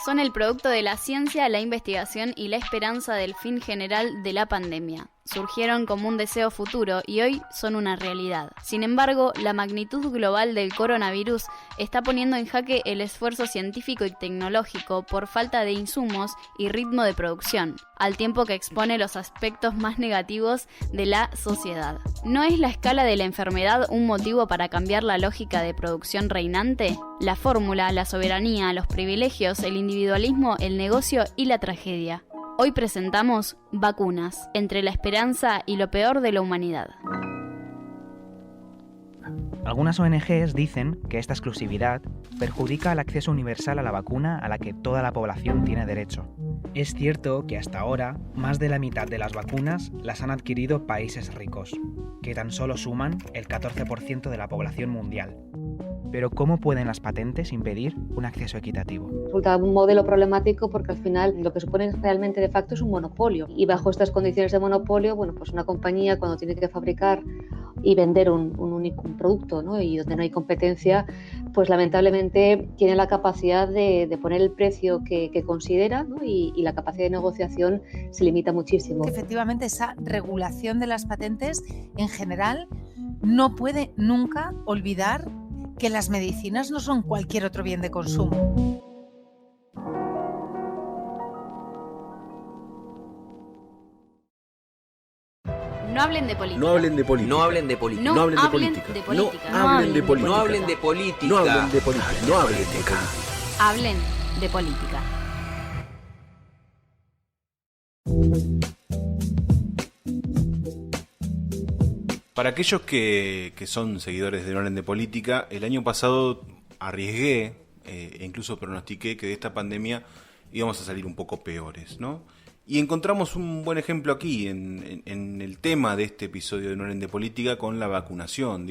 Son el producto de la ciencia, la investigación y la esperanza del fin general de la pandemia. Surgieron como un deseo futuro y hoy son una realidad. Sin embargo, la magnitud global del coronavirus está poniendo en jaque el esfuerzo científico y tecnológico por falta de insumos y ritmo de producción, al tiempo que expone los aspectos más negativos de la sociedad. ¿No es la escala de la enfermedad un motivo para cambiar la lógica de producción reinante? La fórmula, la soberanía, los privilegios, el individualismo, el negocio y la tragedia. Hoy presentamos Vacunas, entre la esperanza y lo peor de la humanidad. Algunas ONGs dicen que esta exclusividad perjudica el acceso universal a la vacuna a la que toda la población tiene derecho. Es cierto que hasta ahora, más de la mitad de las vacunas las han adquirido países ricos, que tan solo suman el 14% de la población mundial. Pero ¿cómo pueden las patentes impedir un acceso equitativo? Resulta un modelo problemático porque al final lo que supone realmente de facto es un monopolio. Y bajo estas condiciones de monopolio, pues una compañía cuando tiene que fabricar y vender un único producto, ¿no? Y donde no hay competencia, pues lamentablemente tiene la capacidad de poner el precio que considera, ¿no? Y la capacidad de negociación se limita muchísimo. Efectivamente, esa regulación de las patentes en general no puede nunca olvidar que las medicinas no son cualquier otro bien de consumo. No hablen de política. No hablen de política. No hablen de política. No No hablen de hablen política. de política. No hablen de política. No hablen de política. No hablen de política. No hablen de política. Hablen de política. Para aquellos que son seguidores de No hablen de política, el año pasado arriesgué, e incluso pronostiqué que de esta pandemia íbamos a salir un poco peores, ¿no? Y encontramos un buen ejemplo aquí, en el tema de este episodio de No hablen de política, con la vacunación.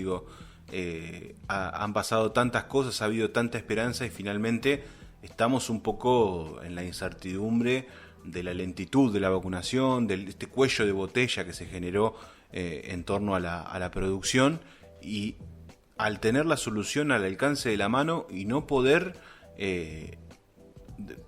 Han pasado tantas cosas, ha habido tanta esperanza y finalmente estamos un poco en la incertidumbre de la lentitud de la vacunación, de este cuello de botella que se generó en torno a la producción, y al tener la solución al alcance de la mano y no poder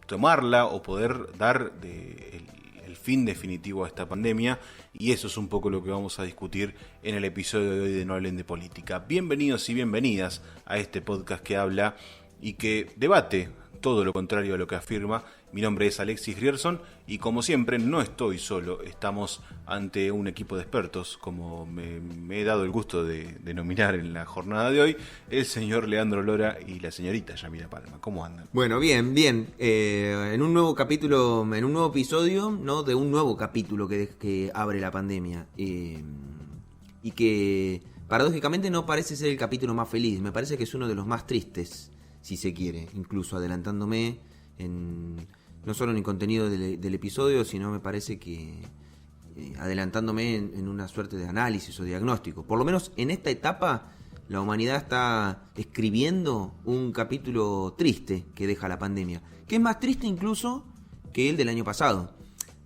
tomarla o poder dar el fin definitivo a esta pandemia. Y eso es un poco lo que vamos a discutir en el episodio de hoy de No hablen de política. Bienvenidos y bienvenidas a este podcast que habla y que debate todo lo contrario a lo que afirma. Mi nombre es Alexis Grierson y como siempre no estoy solo, estamos ante un equipo de expertos, como me he dado el gusto de denominar en la jornada de hoy, el señor Leandro Lora y la señorita Yamila Palma. ¿Cómo andan? Bueno, bien. En un nuevo capítulo, en un nuevo episodio, ¿no? De un nuevo capítulo que abre la pandemia. Y que paradójicamente no parece ser el capítulo más feliz, me parece que es uno de los más tristes, si se quiere, incluso adelantándome no solo en el contenido del episodio, sino me parece que adelantándome en una suerte de análisis o diagnóstico. Por lo menos en esta etapa la humanidad está escribiendo un capítulo triste que deja la pandemia, que es más triste incluso que el del año pasado,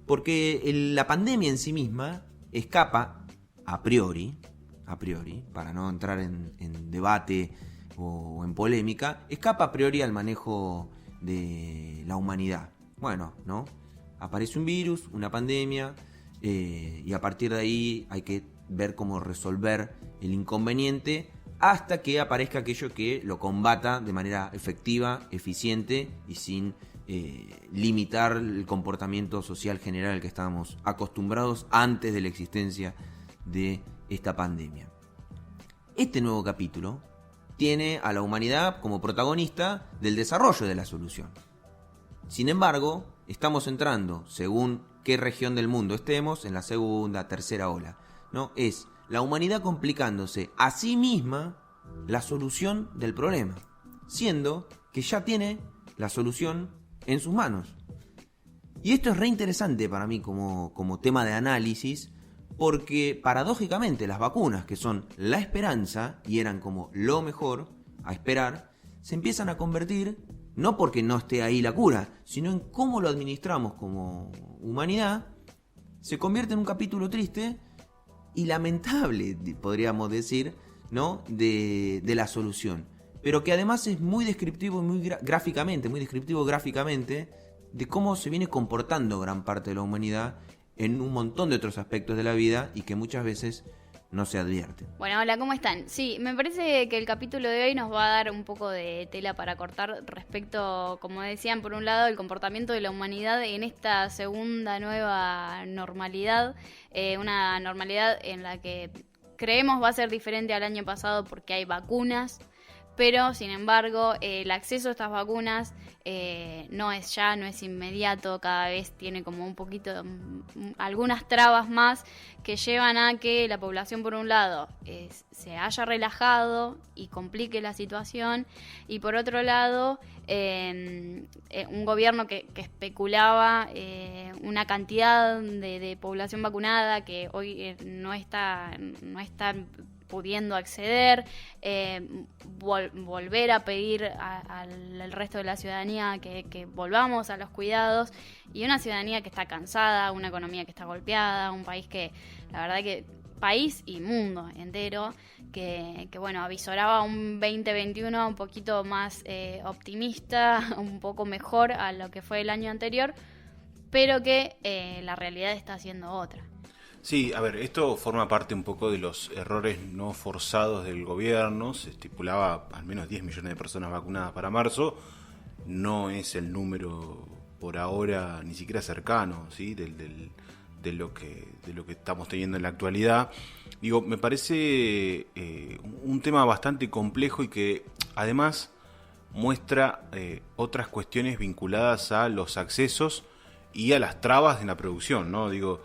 porque la pandemia en sí misma escapa a priori, para no entrar en debate o en polémica, escapa a priori al manejo de la humanidad. Bueno, ¿no? Aparece un virus, una pandemia, y a partir de ahí hay que ver cómo resolver el inconveniente hasta que aparezca aquello que lo combata de manera efectiva, eficiente y sin limitar el comportamiento social general al que estábamos acostumbrados antes de la existencia de esta pandemia. Este nuevo capítulo tiene a la humanidad como protagonista del desarrollo de la solución. Sin embargo, estamos entrando, según qué región del mundo estemos, en la segunda, tercera ola, ¿no? Es la humanidad complicándose a sí misma la solución del problema, siendo que ya tiene la solución en sus manos. Y esto es re interesante para mí como tema de análisis, porque paradójicamente las vacunas, que son la esperanza y eran como lo mejor a esperar, se empiezan a convertir, no porque no esté ahí la cura, sino en cómo lo administramos como humanidad, se convierte en un capítulo triste y lamentable, podríamos decir, ¿no? de la solución. pero que además es muy descriptivo y muy descriptivo gráficamente de cómo se viene comportando gran parte de la humanidad en un montón de otros aspectos de la vida y que muchas veces no se advierte. Bueno, hola, ¿cómo están? Sí, me parece que el capítulo de hoy nos va a dar un poco de tela para cortar respecto, como decían, por un lado, el comportamiento de la humanidad en esta segunda nueva normalidad, una normalidad en la que creemos va a ser diferente al año pasado porque hay vacunas, pero sin embargo el acceso a estas vacunas no es inmediato, cada vez tiene como un poquito, algunas trabas más que llevan a que la población por un lado se haya relajado y complique la situación, y por otro lado un gobierno que especulaba una cantidad de población vacunada que hoy no está pudiendo acceder, volver a pedir al resto de la ciudadanía que volvamos a los cuidados, y una ciudadanía que está cansada, una economía que está golpeada, un país que, la verdad que, país y mundo entero, que bueno, avisoraba un 2021 un poquito más optimista, un poco mejor a lo que fue el año anterior, pero que la realidad está siendo otra. Sí, a ver, esto forma parte un poco de los errores no forzados del gobierno. Se estipulaba al menos 10 millones de personas vacunadas para marzo. No es el número por ahora ni siquiera cercano, ¿sí? de lo que estamos teniendo en la actualidad. Digo, me parece un tema bastante complejo y que además muestra otras cuestiones vinculadas a los accesos y a las trabas en la producción, ¿no? Digo,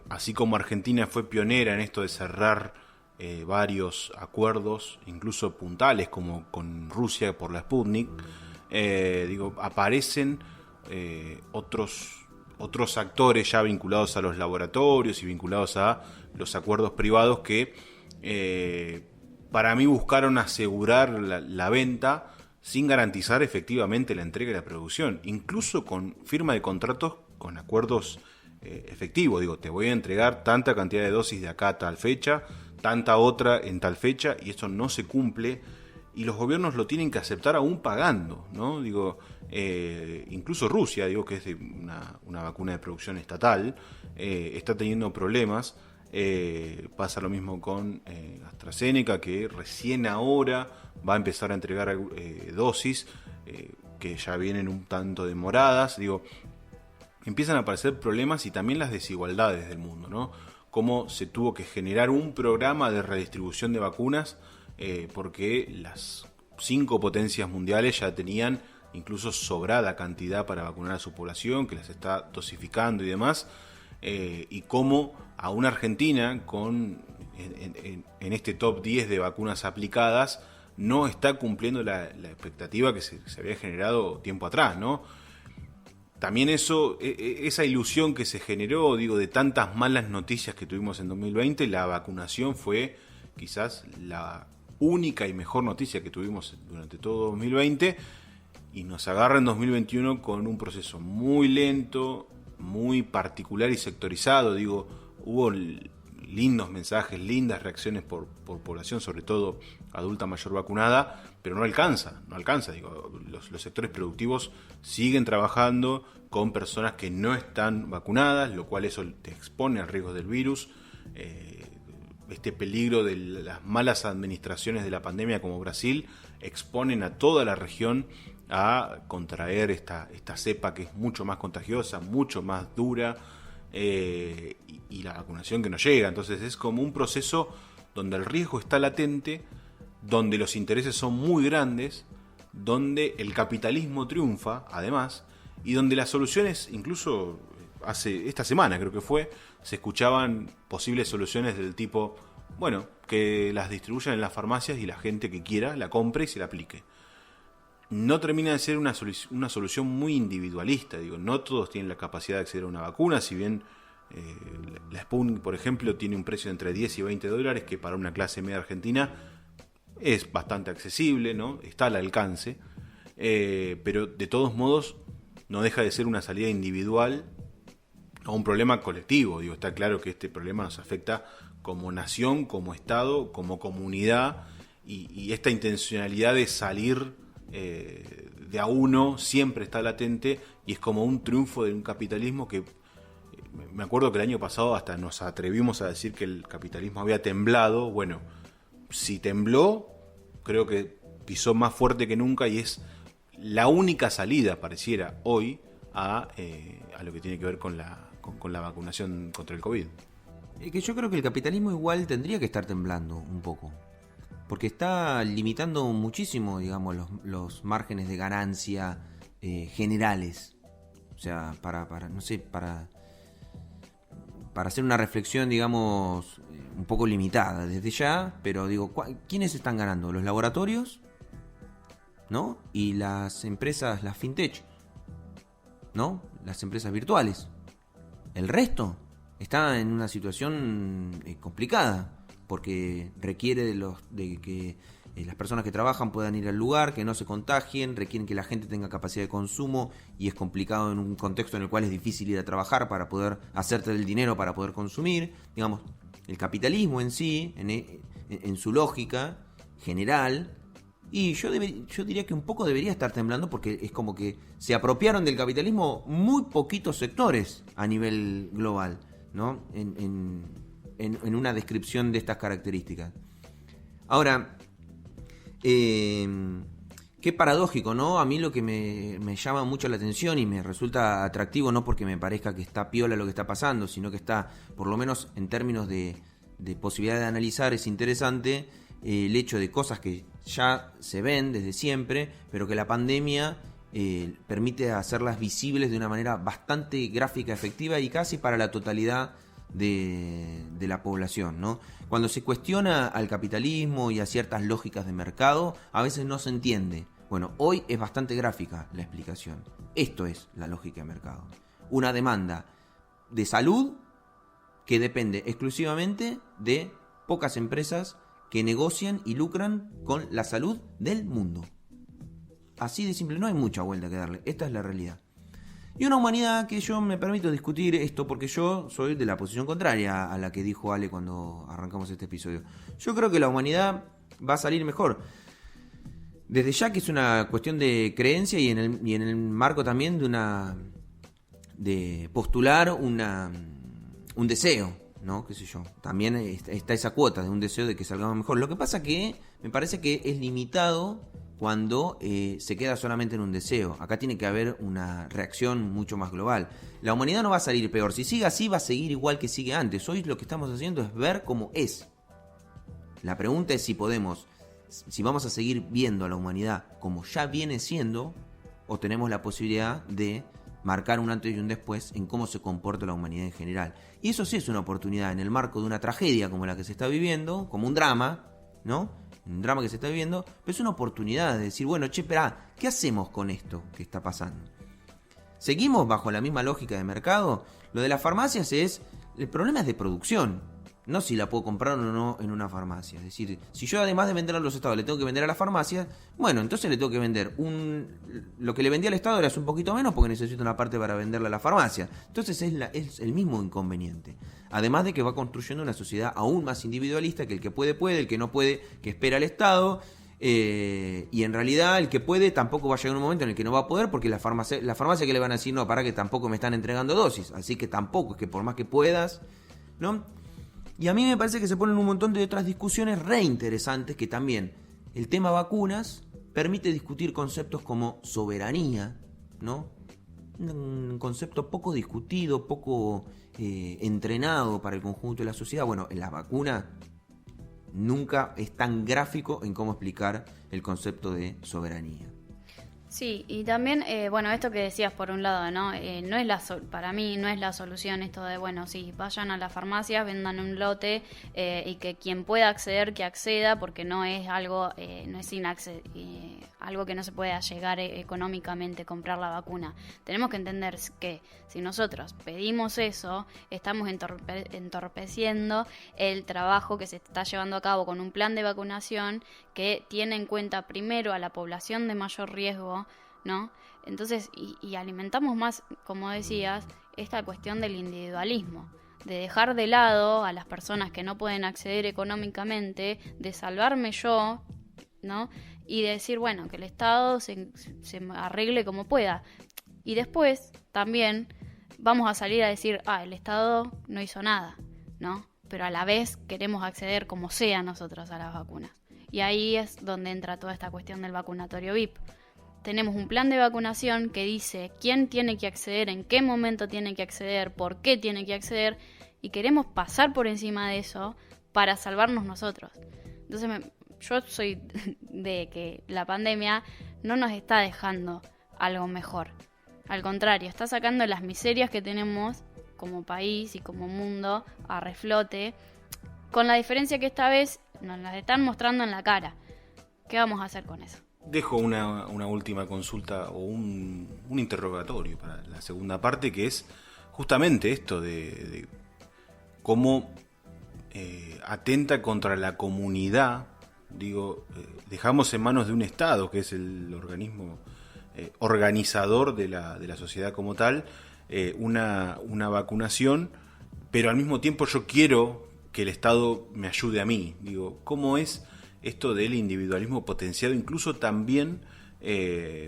así como Argentina fue pionera en esto de cerrar varios acuerdos, incluso puntales, como con Rusia por la Sputnik, aparecen otros actores ya vinculados a los laboratorios y vinculados a los acuerdos privados que para mí buscaron asegurar la venta sin garantizar efectivamente la entrega y la producción, incluso con firma de contratos con acuerdos efectivo. Digo, te voy a entregar tanta cantidad de dosis de acá a tal fecha, tanta otra en tal fecha, y eso no se cumple, y los gobiernos lo tienen que aceptar aún pagando, ¿no? Digo, incluso Rusia, digo, que es de una vacuna de producción estatal, está teniendo problemas. Pasa lo mismo con AstraZeneca, que recién ahora va a empezar a entregar dosis que ya vienen un tanto demoradas. Digo, empiezan a aparecer problemas y también las desigualdades del mundo, ¿no? Cómo se tuvo que generar un programa de redistribución de vacunas porque las 5 potencias mundiales ya tenían incluso sobrada cantidad para vacunar a su población, que las está dosificando y demás, y cómo a una Argentina en este top 10 de vacunas aplicadas no está cumpliendo la expectativa que se había generado tiempo atrás, ¿no? También esa ilusión que se generó, digo, de tantas malas noticias que tuvimos en 2020, la vacunación fue quizás la única y mejor noticia que tuvimos durante todo 2020, y nos agarra en 2021 con un proceso muy lento, muy particular y sectorizado. Digo, hubo lindos mensajes, lindas reacciones por población, sobre todo adulta mayor vacunada, pero no alcanza. Digo, los sectores productivos siguen trabajando con personas que no están vacunadas, lo cual eso te expone al riesgo del virus. Este peligro de las malas administraciones de la pandemia, como Brasil, exponen a toda la región a contraer esta cepa que es mucho más contagiosa, mucho más dura, y la vacunación que no llega. Entonces es como un proceso donde el riesgo está latente, donde los intereses son muy grandes, donde el capitalismo triunfa, además, y donde las soluciones, incluso esta semana creo que fue, se escuchaban posibles soluciones del tipo, bueno, que las distribuyan en las farmacias y la gente que quiera la compre y se la aplique. No termina de ser una solución muy individualista. Digo, no todos tienen la capacidad de acceder a una vacuna, si bien la Sputnik, por ejemplo, tiene un precio de entre 10 y 20 dólares, que para una clase media argentina es bastante accesible, ¿no? Está al alcance, pero de todos modos no deja de ser una salida individual a un problema colectivo. Digo, está claro que este problema nos afecta como nación, como Estado, como comunidad, y esta intencionalidad de salir de a uno siempre está latente, y es como un triunfo de un capitalismo que, me acuerdo que el año pasado hasta nos atrevimos a decir que el capitalismo había temblado. Bueno, si tembló, creo que pisó más fuerte que nunca, y es la única salida, pareciera hoy, a lo que tiene que ver con la vacunación contra el COVID. Que yo creo que el capitalismo igual tendría que estar temblando un poco, porque está limitando muchísimo, digamos, los márgenes de ganancia generales. O sea, para hacer una reflexión, digamos, un poco limitada desde ya, pero digo, ¿quiénes están ganando? Los laboratorios, ¿no? Y las empresas, las fintech, ¿no? Las empresas virtuales. El resto está en una situación complicada, porque requiere de que las personas que trabajan puedan ir al lugar, que no se contagien, requieren que la gente tenga capacidad de consumo, y es complicado en un contexto en el cual es difícil ir a trabajar para poder hacerte el dinero para poder consumir. Digamos, el capitalismo en sí, en su lógica general, y yo diría que un poco debería estar temblando, porque es como que se apropiaron del capitalismo muy poquitos sectores a nivel global, ¿no? En una descripción de estas características. Ahora, qué paradójico, ¿no? A mí lo que me llama mucho la atención y me resulta atractivo, no porque me parezca que está piola lo que está pasando, sino que está, por lo menos en términos de posibilidad de analizar, es interesante el hecho de cosas que ya se ven desde siempre, pero que la pandemia permite hacerlas visibles de una manera bastante gráfica, efectiva, y casi para la totalidad de la población, ¿no? Cuando se cuestiona al capitalismo y a ciertas lógicas de mercado, a veces no se entiende. Bueno, hoy es bastante gráfica la explicación. Esto es la lógica de mercado. Una demanda de salud que depende exclusivamente de pocas empresas que negocian y lucran con la salud del mundo. Así de simple, no hay mucha vuelta que darle. Esta es la realidad. Y una humanidad que yo me permito discutir esto porque yo soy de la posición contraria a la que dijo Ale cuando arrancamos este episodio. Yo creo que la humanidad va a salir mejor. Desde ya que es una cuestión de creencia, y en el marco también de postular un deseo, ¿no? Qué sé yo. También está esa cuota de un deseo de que salgamos mejor. Lo que pasa que me parece que es limitado cuando se queda solamente en un deseo. Acá tiene que haber una reacción mucho más global. La humanidad no va a salir peor. Si sigue así, va a seguir igual que sigue antes. Hoy lo que estamos haciendo es ver cómo es. La pregunta es si vamos a seguir viendo a la humanidad como ya viene siendo, o tenemos la posibilidad de marcar un antes y un después en cómo se comporta la humanidad en general. Y eso sí es una oportunidad en el marco de una tragedia como la que se está viviendo, como un drama, ¿no? Un drama que se está viviendo, pero es una oportunidad de decir, bueno, esperá, ¿qué hacemos con esto que está pasando? ¿Seguimos bajo la misma lógica de mercado? Lo de las farmacias el problema es de producción, no si la puedo comprar o no en una farmacia. Es decir, si yo además de vender a los estados le tengo que vender a la farmacia, bueno, entonces le tengo que vender lo que le vendía al estado era un poquito menos porque necesito una parte para venderla a la farmacia. Entonces es el mismo inconveniente. Además de que va construyendo una sociedad aún más individualista, que el que puede, el que no puede, que espera al Estado, y en realidad el que puede tampoco va a llegar un momento en el que no va a poder, porque la farmacia que le van a decir, no, para que tampoco me están entregando dosis, así que tampoco, es que por más que puedas, ¿no? Y a mí me parece que se ponen un montón de otras discusiones re interesantes, que también el tema vacunas permite discutir conceptos como soberanía, ¿no? Un concepto poco discutido, poco entrenado para el conjunto de la sociedad. Bueno, en la vacuna nunca es tan gráfico en cómo explicar el concepto de soberanía. Sí, y también, bueno, esto que decías por un lado, ¿no? No es para mí no es la solución esto de, bueno, sí, vayan a las farmacias, vendan un lote y que quien pueda acceder, que acceda, porque no es algo, no es algo que no se pueda llegar económicamente, comprar la vacuna. Tenemos que entender que si nosotros pedimos eso, estamos entorpeciendo el trabajo que se está llevando a cabo con un plan de vacunación que tiene en cuenta primero a la población de mayor riesgo, ¿no? Entonces, y alimentamos más, como decías, esta cuestión del individualismo, de dejar de lado a las personas que no pueden acceder económicamente, de salvarme yo, ¿no? Y de decir, bueno, que el Estado se arregle como pueda. Y después también vamos a salir a decir, el Estado no hizo nada, ¿no? Pero a la vez queremos acceder como sea nosotros a las vacunas. Y ahí es donde entra toda esta cuestión del vacunatorio VIP. Tenemos un plan de vacunación que dice quién tiene que acceder, en qué momento tiene que acceder, por qué tiene que acceder, y queremos pasar por encima de eso para salvarnos nosotros. Entonces yo soy de que la pandemia no nos está dejando algo mejor. Al contrario, está sacando las miserias que tenemos como país y como mundo a reflote, con la diferencia que esta vez nos las están mostrando en la cara. ¿Qué vamos a hacer con eso? Dejo una última consulta o un interrogatorio para la segunda parte, que es justamente esto de cómo atenta contra la comunidad. Dejamos en manos de un Estado, que es el organismo organizador de la sociedad como tal, una vacunación, pero al mismo tiempo yo quiero que el Estado me ayude a mí. ¿Cómo es esto del individualismo potenciado, incluso también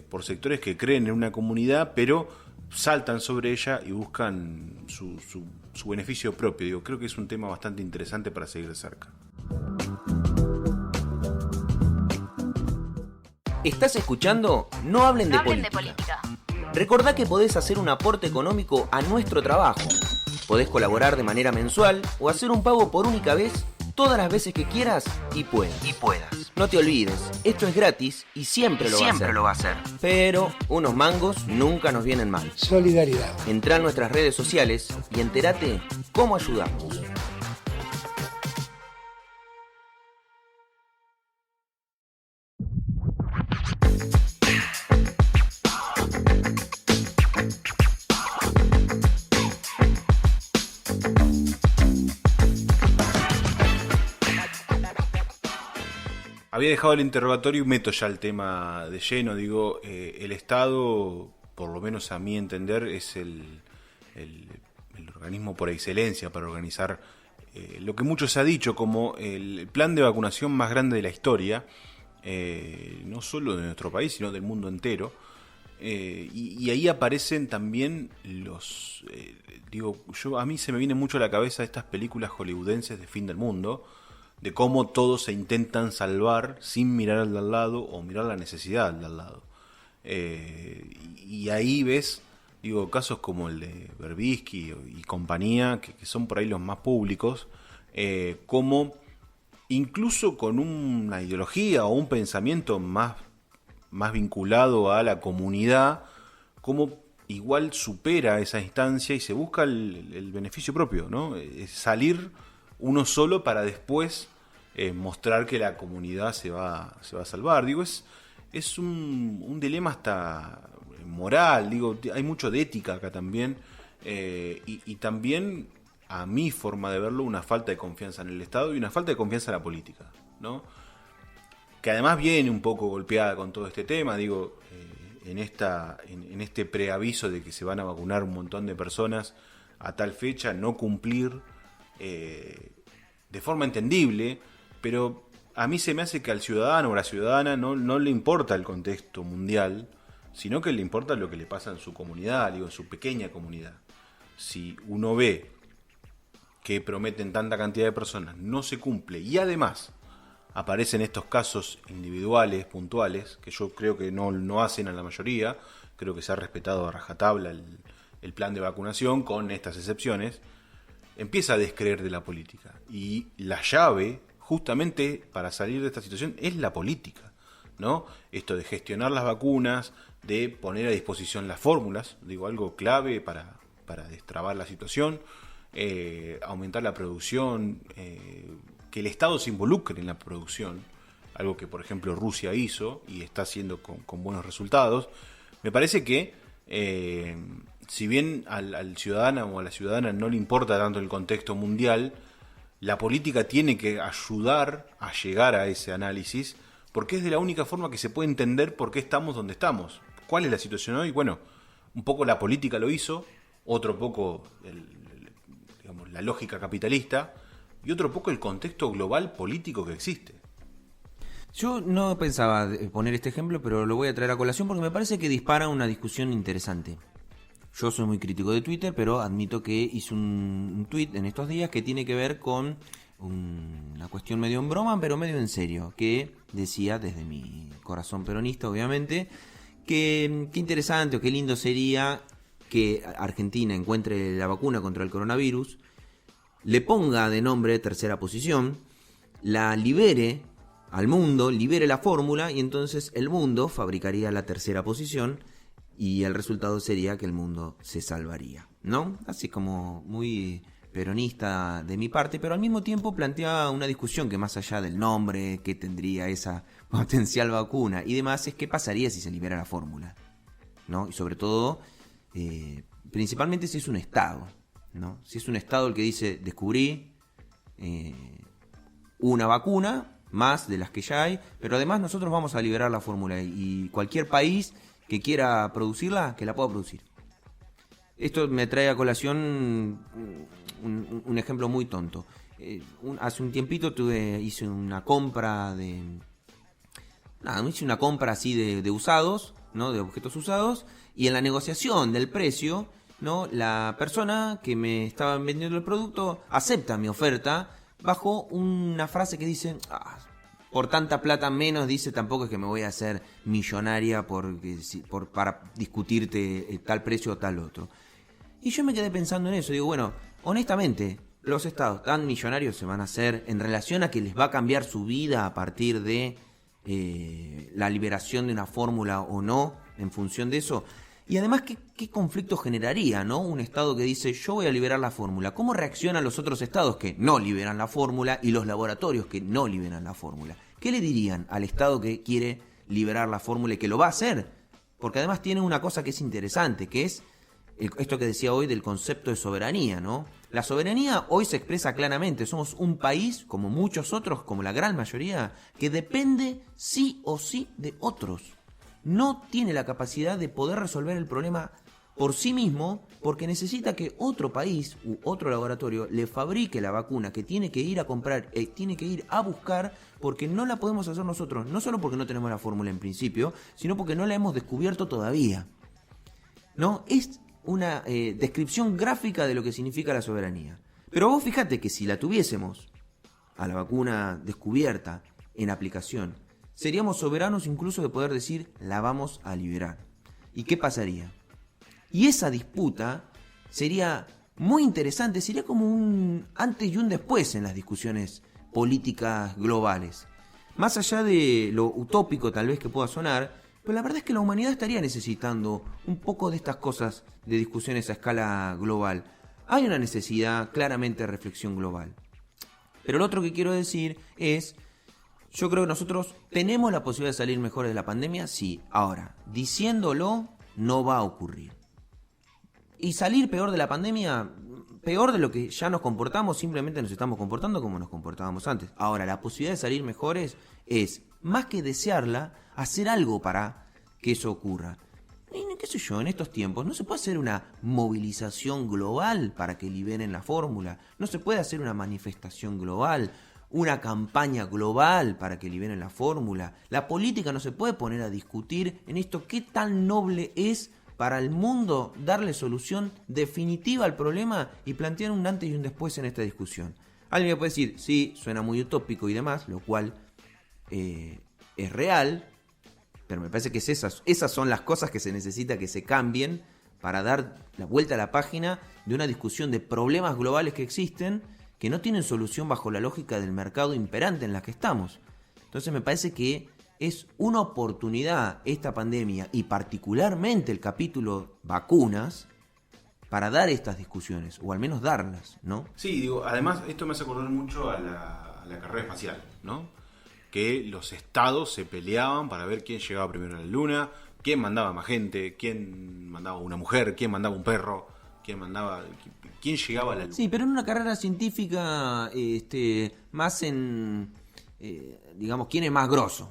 por sectores que creen en una comunidad, pero saltan sobre ella y buscan su beneficio propio? Creo que es un tema bastante interesante para seguir de cerca. ¿Estás escuchando? No hablen de política. Recordá que podés hacer un aporte económico a nuestro trabajo. Podés colaborar de manera mensual o hacer un pago por única vez todas las veces que quieras y puedas. No te olvides, esto es gratis y siempre lo va a hacer. Pero unos mangos nunca nos vienen mal. Solidaridad. Entrá a nuestras redes sociales y entérate cómo ayudamos. Había dejado el interrogatorio y meto ya el tema de lleno. El Estado, por lo menos a mi entender, es el organismo por excelencia para organizar lo que mucho se ha dicho como el plan de vacunación más grande de la historia, no solo de nuestro país, sino del mundo entero. Y ahí aparecen también a mí se me viene mucho a la cabeza estas películas hollywoodenses de fin del mundo, de cómo todos se intentan salvar sin mirar al de al lado o mirar la necesidad del de al lado. Y ahí ves, casos como el de Berbisky y compañía, que son por ahí los más públicos, como incluso con una ideología o un pensamiento más vinculado a la comunidad, como igual supera esa instancia y se busca el beneficio propio, ¿no? Salir uno solo para después mostrar que la comunidad se va a salvar. Es un dilema hasta moral, hay mucho de ética acá también, y también, a mi forma de verlo, una falta de confianza en el Estado y una falta de confianza en la política, ¿no? Que además viene un poco golpeada con todo este tema, en este preaviso de que se van a vacunar un montón de personas a tal fecha, no cumplir de forma entendible, pero a mí se me hace que al ciudadano o a la ciudadana no le importa el contexto mundial, sino que le importa lo que le pasa en su comunidad, en su pequeña comunidad. Si uno ve que prometen tanta cantidad de personas, no se cumple, y además aparecen estos casos individuales, puntuales, que yo creo que no hacen a la mayoría, creo que se ha respetado a rajatabla el plan de vacunación con estas excepciones, empieza a descreer de la política. Y la llave, justamente para salir de esta situación, es la política, ¿no? Esto de gestionar las vacunas, de poner a disposición las fórmulas, algo clave para destrabar la situación, aumentar la producción, que el Estado se involucre en la producción, algo que por ejemplo Rusia hizo y está haciendo con buenos resultados. Me parece que si bien al ciudadano o a la ciudadana no le importa tanto el contexto mundial, la política tiene que ayudar a llegar a ese análisis, porque es de la única forma que se puede entender por qué estamos donde estamos. ¿Cuál es la situación hoy? Bueno, un poco la política lo hizo, otro poco digamos, la lógica capitalista y otro poco el contexto global político que existe. Yo no pensaba poner este ejemplo, pero lo voy a traer a colación porque me parece que dispara una discusión interesante. Yo soy muy crítico de Twitter, pero admito que hice un tweet en estos días que tiene que ver con una cuestión medio en broma, pero medio en serio, que decía, desde mi corazón peronista obviamente, que qué interesante o qué lindo sería que Argentina encuentre la vacuna contra el coronavirus, le ponga de nombre tercera posición, la libere al mundo, libere la fórmula y entonces el mundo fabricaría la tercera posición y el resultado sería que el mundo se salvaría, ¿no? Así como muy peronista de mi parte, pero al mismo tiempo plantea una discusión que más allá del nombre que tendría esa potencial vacuna y demás, es qué pasaría si se libera la fórmula, ¿no? Y sobre todo, principalmente si es un Estado, ¿no? Si es un Estado el que dice, descubrí una vacuna más de las que ya hay, pero además nosotros vamos a liberar la fórmula y cualquier país que quiera producirla, que la pueda producir. Esto me trae a colación un ejemplo muy tonto. Hace un tiempito hice una compra hice una compra así de usados, ¿no? De objetos usados, y en la negociación del precio, ¿no? La persona que me estaba vendiendo el producto acepta mi oferta bajo una frase que dice, por tanta plata menos, dice, tampoco es que me voy a hacer millonaria para discutirte tal precio o tal otro. Y yo me quedé pensando en eso, digo, bueno, honestamente, los estados tan millonarios se van a hacer en relación a que les va a cambiar su vida a partir de la liberación de una fórmula o no, en función de eso. Y además, ¿qué conflicto generaría, ¿no? Un estado que dice, yo voy a liberar la fórmula. ¿Cómo reaccionan los otros estados que no liberan la fórmula y los laboratorios que no liberan la fórmula? ¿Qué le dirían al estado que quiere liberar la fórmula y que lo va a hacer? Porque además tiene una cosa que es interesante, que es esto que decía hoy del concepto de soberanía, ¿no? La soberanía hoy se expresa claramente. Somos un país, como muchos otros, como la gran mayoría, que depende sí o sí de otros. No tiene la capacidad de poder resolver el problema por sí mismo porque necesita que otro país u otro laboratorio le fabrique la vacuna que tiene que ir a comprar, tiene que ir a buscar, porque no la podemos hacer nosotros, no solo porque no tenemos la fórmula en principio, sino porque no la hemos descubierto todavía. ¿No? Es una descripción gráfica de lo que significa la soberanía. Pero vos fíjate que si la tuviésemos a la vacuna descubierta en aplicación, seríamos soberanos incluso de poder decir, la vamos a liberar. ¿Y qué pasaría? Y esa disputa sería muy interesante, sería como un antes y un después en las discusiones políticas globales. Más allá de lo utópico tal vez que pueda sonar, pero la verdad es que la humanidad estaría necesitando un poco de estas cosas de discusiones a escala global. Hay una necesidad claramente de reflexión global. Pero lo otro que quiero decir es, yo creo que nosotros tenemos la posibilidad de salir mejores de la pandemia, sí. Ahora, diciéndolo, no va a ocurrir. Y salir peor de la pandemia, peor de lo que ya nos comportamos, simplemente nos estamos comportando como nos comportábamos antes. Ahora, la posibilidad de salir mejores es, más que desearla, hacer algo para que eso ocurra. Y qué sé yo, en estos tiempos no se puede hacer una movilización global para que liberen la fórmula, no se puede hacer una manifestación global, una campaña global para que liberen la fórmula. La política no se puede poner a discutir en esto qué tan noble es para el mundo darle solución definitiva al problema y plantear un antes y un después en esta discusión. Alguien me puede decir, sí, suena muy utópico y demás, lo cual es real, pero me parece que esas son las cosas que se necesita que se cambien para dar la vuelta a la página de una discusión de problemas globales que existen que no tienen solución bajo la lógica del mercado imperante en la que estamos. Entonces me parece que es una oportunidad esta pandemia y particularmente el capítulo vacunas para dar estas discusiones, o al menos darlas, ¿no? Sí, digo, además esto me hace acordar mucho a la carrera espacial, ¿no? Que los estados se peleaban para ver quién llegaba primero a la luna, quién mandaba más gente, quién mandaba una mujer, quién mandaba un perro, quién llegaba a la luna. Sí, pero en una carrera científica más en, digamos, quién es más grosso.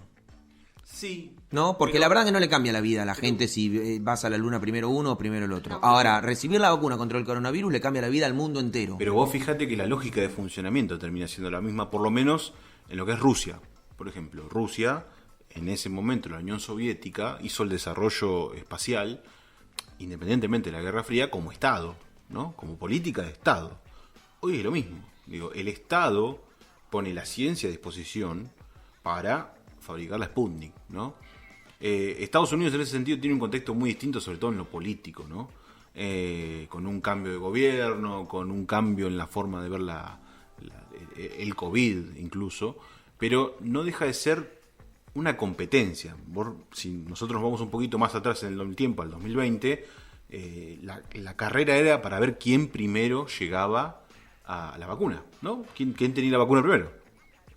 Sí. No, porque la verdad que no le cambia la vida a la gente si vas a la luna primero uno o primero el otro. Ahora, recibir la vacuna contra el coronavirus le cambia la vida al mundo entero. Pero vos fíjate que la lógica de funcionamiento termina siendo la misma, por lo menos en lo que es Rusia. Por ejemplo, Rusia, en ese momento, la Unión Soviética, hizo el desarrollo espacial, independientemente de la Guerra Fría, como Estado, ¿no? Como política de Estado. Hoy es lo mismo. Digo, el Estado pone la ciencia a disposición para fabricar la Sputnik, ¿no? Estados Unidos en ese sentido tiene un contexto muy distinto, sobre todo en lo político, ¿no? Con un cambio de gobierno, con un cambio en la forma de ver el COVID incluso, pero no deja de ser una competencia. Si nosotros vamos un poquito más atrás en el tiempo, al 2020, la carrera era para ver quién primero llegaba a la vacuna, ¿no? ¿Quién tenía la vacuna primero?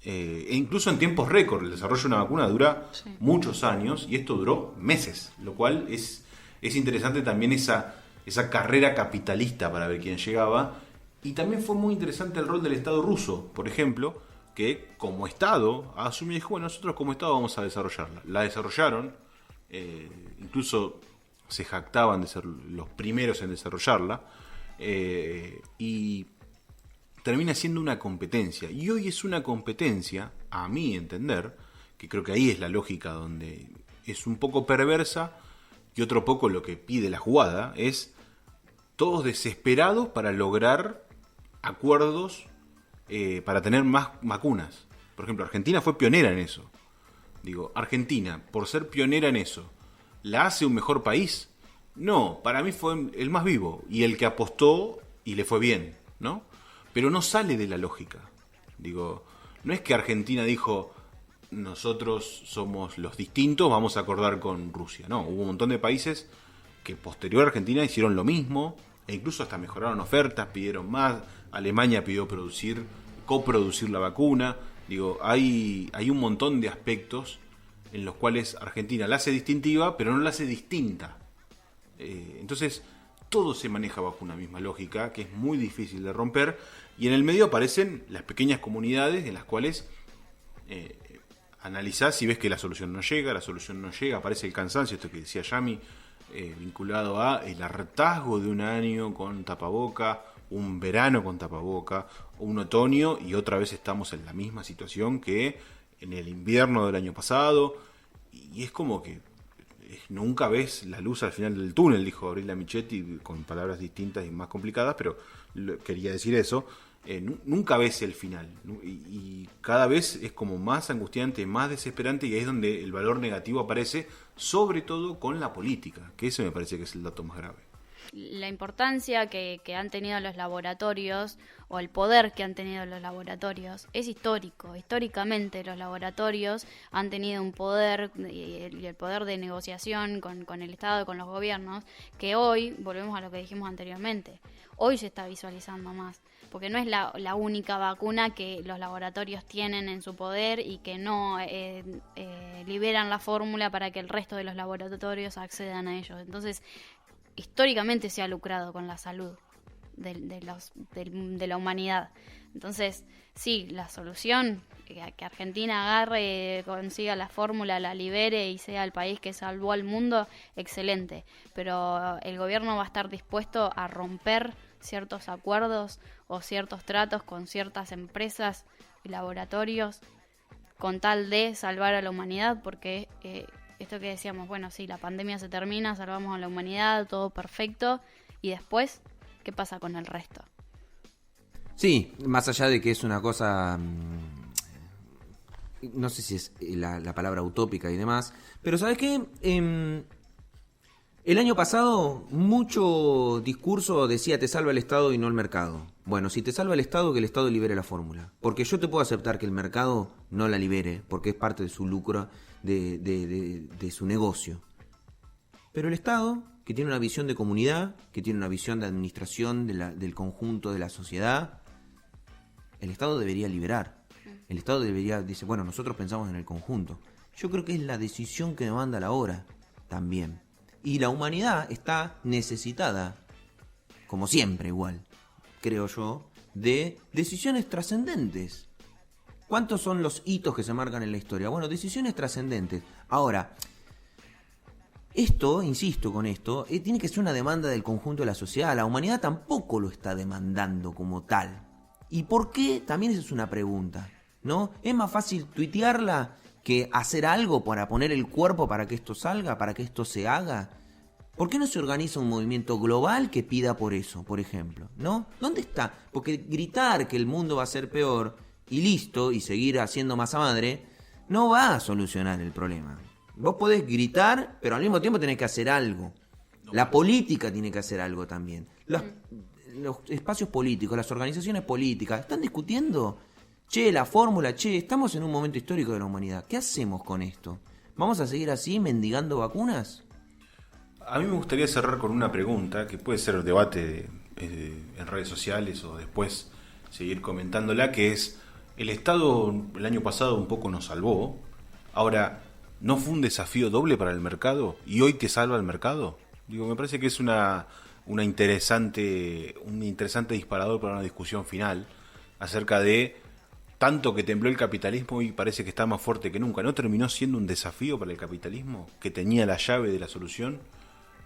E incluso en tiempos récord, el desarrollo de una vacuna dura muchos años y esto duró meses, lo cual es interesante también esa carrera capitalista para ver quién llegaba. Y también fue muy interesante el rol del Estado ruso, por ejemplo, que como Estado asumió y dijo, bueno, nosotros como Estado vamos a desarrollarla. La desarrollaron, incluso se jactaban de ser los primeros en desarrollarla, y termina siendo una competencia. Y hoy es una competencia, a mi entender, que creo que ahí es la lógica donde es un poco perversa, y otro poco lo que pide la jugada, es todos desesperados para lograr acuerdos para tener más vacunas. Por ejemplo, Argentina fue pionera en eso. Digo, Argentina, por ser pionera en eso, ¿la hace un mejor país? No, para mí fue el más vivo y el que apostó y le fue bien, ¿no? Pero no sale de la lógica. Digo, no es que Argentina dijo, nosotros somos los distintos, vamos a acordar con Rusia. No, hubo un montón de países que posterior a Argentina hicieron lo mismo e incluso hasta mejoraron ofertas, pidieron más. Alemania pidió coproducir la vacuna. Digo, hay un montón de aspectos en los cuales Argentina la hace distintiva, pero no la hace distinta. Entonces, todo se maneja bajo una misma lógica, que es muy difícil de romper, y en el medio aparecen las pequeñas comunidades en las cuales analizás si ves que la solución no llega, aparece el cansancio, esto que decía Yami, vinculado a el hartazgo de un año con tapaboca, un verano con tapaboca, un otoño, y otra vez estamos en la misma situación que en el invierno del año pasado, y es como que nunca ves la luz al final del túnel, dijo Gabriela Michetti con palabras distintas y más complicadas, pero quería decir eso. Nunca ves el final, y cada vez es como más angustiante, más desesperante, y ahí es donde el valor negativo aparece, sobre todo con la política, que ese me parece que es el dato más grave. La importancia que han tenido los laboratorios, o el poder que han tenido los laboratorios, es histórico. Históricamente los laboratorios han tenido un poder, y el poder de negociación con el Estado y con los gobiernos, que hoy, volvemos a lo que dijimos anteriormente, hoy se está visualizando más, porque no es la única vacuna que los laboratorios tienen en su poder y que no liberan la fórmula para que el resto de los laboratorios accedan a ellos. Entonces, históricamente se ha lucrado con la salud de la humanidad. Entonces, sí, la solución, que Argentina agarre, consiga la fórmula, la libere y sea el país que salvó al mundo, excelente. Pero el gobierno va a estar dispuesto a romper ciertos acuerdos o ciertos tratos con ciertas empresas y laboratorios con tal de salvar a la humanidad, porque esto que decíamos, bueno, sí, la pandemia se termina, salvamos a la humanidad, todo perfecto, y después, ¿qué pasa con el resto? Sí, más allá de que es una cosa, no sé si es la palabra utópica y demás, pero ¿sabes qué? El año pasado mucho discurso decía te salva el Estado y no el mercado. Bueno, si te salva el Estado, que el Estado libere la fórmula. Porque yo te puedo aceptar que el mercado no la libere, porque es parte de su lucro, de su negocio. Pero el Estado, que tiene una visión de comunidad, que tiene una visión de administración del conjunto de la sociedad, el Estado debería liberar. El Estado dice, bueno, nosotros pensamos en el conjunto. Yo creo que es la decisión que demanda la hora también. Y la humanidad está necesitada, como siempre igual, creo yo, de decisiones trascendentes. ¿Cuántos son los hitos que se marcan en la historia? Bueno, decisiones trascendentes. Ahora, esto, insisto con esto, tiene que ser una demanda del conjunto de la sociedad. La humanidad tampoco lo está demandando como tal. ¿Y por qué? También esa es una pregunta, ¿no? ¿Es más fácil tuitearla que hacer algo para poner el cuerpo para que esto salga, para que esto se haga? ¿Por qué no se organiza un movimiento global que pida por eso, por ejemplo? ¿No? ¿Dónde está? Porque gritar que el mundo va a ser peor y listo, y seguir haciendo masa madre, no va a solucionar el problema. Vos podés gritar, pero al mismo tiempo tenés que hacer algo. La política tiene que hacer algo también. Los espacios políticos, las organizaciones políticas, están discutiendo. Che, la fórmula, estamos en un momento histórico de la humanidad. ¿Qué hacemos con esto? ¿Vamos a seguir así, mendigando vacunas? A mí me gustaría cerrar con una pregunta, que puede ser debate en redes sociales o después seguir comentándola, que es, el Estado el año pasado un poco nos salvó, ahora, ¿no fue un desafío doble para el mercado y hoy te salva el mercado? Digo, me parece que es un interesante disparador para una discusión final acerca de tanto que tembló el capitalismo y parece que está más fuerte que nunca. ¿No terminó siendo un desafío para el capitalismo que tenía la llave de la solución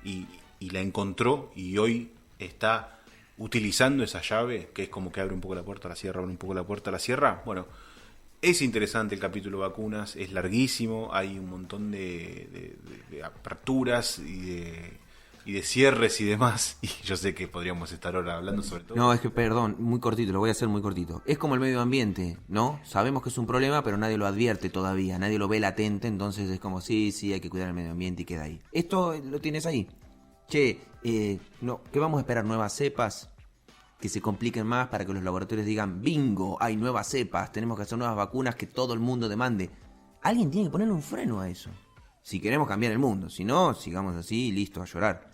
y la encontró y hoy está utilizando esa llave, que es como que abre un poco la puerta a la sierra, abre un poco la puerta a la sierra? Bueno, es interesante el capítulo vacunas, es larguísimo, hay un montón de aperturas y de cierres y demás, y yo sé que podríamos estar ahora hablando sobre todo. No, es que, perdón, muy cortito, lo voy a hacer muy cortito. Es como el medio ambiente, ¿no? Sabemos que es un problema, pero nadie lo advierte todavía, nadie lo ve latente, entonces es como, sí, hay que cuidar el medio ambiente y queda ahí. Esto lo tienes ahí. Che, no, ¿qué vamos a esperar? ¿Nuevas cepas? Que se compliquen más para que los laboratorios digan, bingo, hay nuevas cepas, tenemos que hacer nuevas vacunas que todo el mundo demande. Alguien tiene que ponerle un freno a eso, si queremos cambiar el mundo. Si no, sigamos así, listo, a llorar.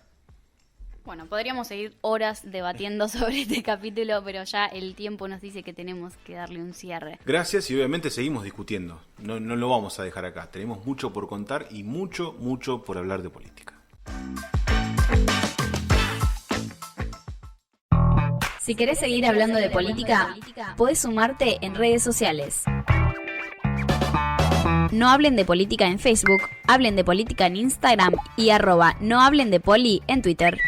Bueno, podríamos seguir horas debatiendo sobre este capítulo, pero ya el tiempo nos dice que tenemos que darle un cierre. Gracias, y obviamente seguimos discutiendo. No lo vamos a dejar acá. Tenemos mucho por contar y mucho por hablar de política. Si querés seguir hablando de política, podés sumarte en redes sociales. No hablen de política en Facebook, hablen de política en Instagram y @nohablenDePoli en Twitter.